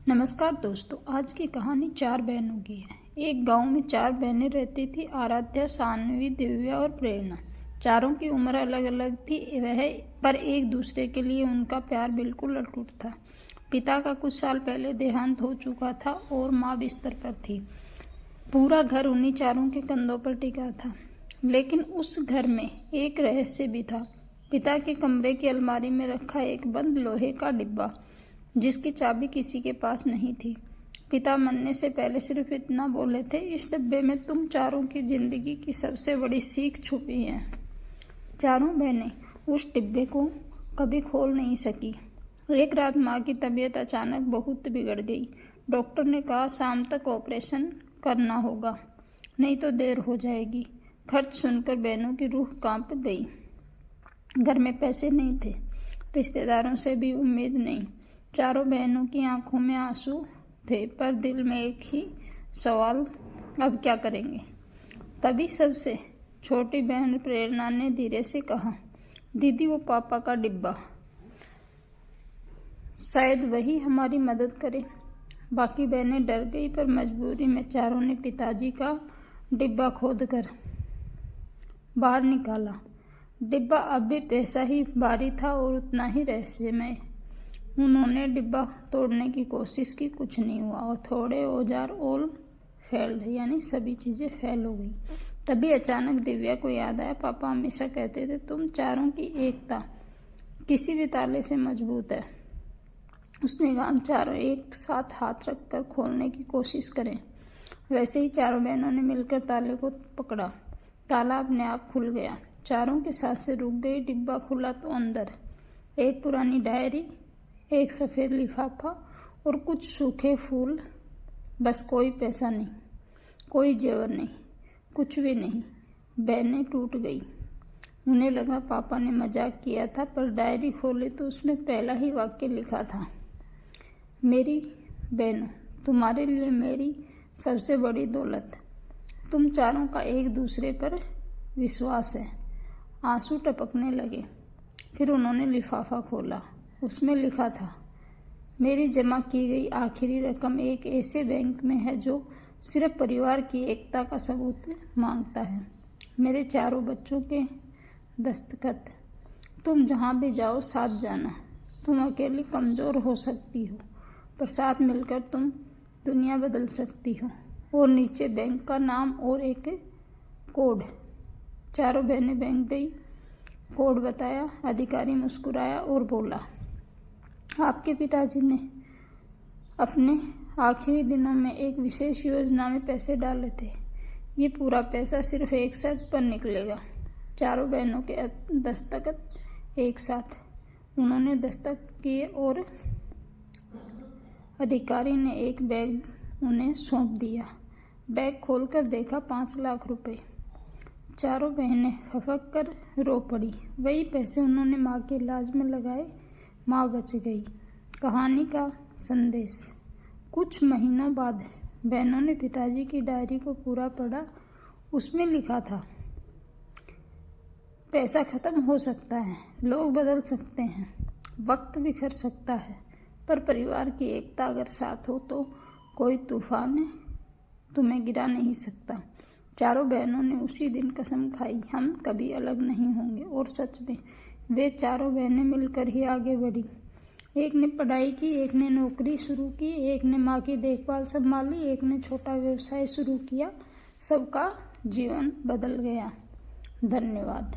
नमस्कार दोस्तों, आज की कहानी 4 बहनों की है। एक गांव में 4 बहनें रहती थी, आराध्या, सान्वी, दिव्या और प्रेरणा। चारों की उम्र अलग अलग थी पर एक दूसरे के लिए उनका प्यार बिल्कुल अटूट था। पिता का कुछ साल पहले देहांत हो चुका था और माँ बिस्तर पर थी। पूरा घर उन्हीं चारों के कंधों पर टिका था। लेकिन उस घर में एक रहस्य भी था। पिता के कमरे की अलमारी में रखा एक बंद लोहे का डिब्बा, जिसकी चाबी किसी के पास नहीं थी। पिता मरने से पहले सिर्फ इतना बोले थे, इस डिब्बे में तुम चारों की जिंदगी की सबसे बड़ी सीख छुपी है। चारों बहनें उस डिब्बे को कभी खोल नहीं सकी। एक रात माँ की तबीयत अचानक बहुत बिगड़ गई। डॉक्टर ने कहा शाम तक ऑपरेशन करना होगा, नहीं तो देर हो जाएगी। खर्च सुनकर बहनों की रूह कांप गई। घर में पैसे नहीं थे, रिश्तेदारों से भी उम्मीद नहीं। चारों बहनों की आंखों में आंसू थे, पर दिल में एक ही सवाल, अब क्या करेंगे। तभी सबसे छोटी बहन प्रेरणा ने धीरे से कहा, दीदी वो पापा का डिब्बा, शायद वही हमारी मदद करे। बाकी बहनें डर गई, पर मजबूरी में चारों ने पिताजी का डिब्बा खोदकर बाहर निकाला। डिब्बा अब भी पैसा ही भारी था और उतना ही रहस्यमय। उन्होंने डिब्बा तोड़ने की कोशिश की, कुछ नहीं हुआ और थोड़े औजार ऑल फेल्ड, यानी सभी चीजें फेल हो गई। तभी अचानक दिव्या को याद आया, पापा हमेशा कहते थे तुम चारों की एकता किसी भी ताले से मजबूत है। उसने कहा हम चारों एक साथ हाथ रखकर खोलने की कोशिश करें। वैसे ही चारों बहनों ने मिलकर ताले को पकड़ा। ताला अपने आप खुल गया। चारों के सांसें रुक गई। डिब्बा खुला तो अंदर एक पुरानी डायरी, एक सफेद लिफाफा और कुछ सूखे फूल। बस कोई पैसा नहीं, कोई जेवर नहीं, कुछ भी नहीं। बहनें टूट गई। उन्हें लगा पापा ने मजाक किया था, पर डायरी खोली तो उसमें पहला ही वाक्य लिखा था, मेरी बहनों, तुम्हारे लिए मेरी सबसे बड़ी दौलत तुम चारों का एक दूसरे पर विश्वास है। आंसू टपकने लगे। फिर उन्होंने लिफाफा खोला। उसमें लिखा था, मेरी जमा की गई आखिरी रकम एक ऐसे बैंक में है जो सिर्फ परिवार की एकता का सबूत मांगता है। मेरे चारों बच्चों के दस्तखत। तुम जहाँ भी जाओ साथ जाना। तुम अकेली कमज़ोर हो सकती हो, पर साथ मिलकर तुम दुनिया बदल सकती हो। और नीचे बैंक का नाम और एक कोड। चारों बहनें बैंक गई, कोड बताया। अधिकारी मुस्कुराया और बोला, आपके पिताजी ने अपने आखिरी दिनों में एक विशेष योजना में पैसे डाले थे। ये पूरा पैसा सिर्फ एक शर्त पर निकलेगा। चारों बहनों के दस्तखत एक साथ। उन्होंने दस्तखत किए और अधिकारी ने एक बैग उन्हें सौंप दिया। बैग खोलकर देखा, 5 लाख रुपए। चारों बहनें फफक कर रो पड़ी। वही पैसे उन्होंने माँ के इलाज में लगाए। माँ बच गई। कहानी का संदेश। कुछ महीनों बाद बहनों ने पिताजी की डायरी को पूरा पढ़ा। उसमें लिखा था, पैसा खत्म हो सकता है, लोग बदल सकते हैं, वक्त बिखर सकता है, पर परिवार की एकता अगर साथ हो तो कोई तूफान तुम्हें गिरा नहीं सकता। चारों बहनों ने उसी दिन कसम खाई, हम कभी अलग नहीं होंगे। और सच में वे चारों बहनें मिलकर ही आगे बढ़ी। एक ने पढ़ाई की, एक ने नौकरी शुरू की, एक ने माँ की देखभाल संभाली, एक ने छोटा व्यवसाय शुरू किया। सबका जीवन बदल गया। धन्यवाद।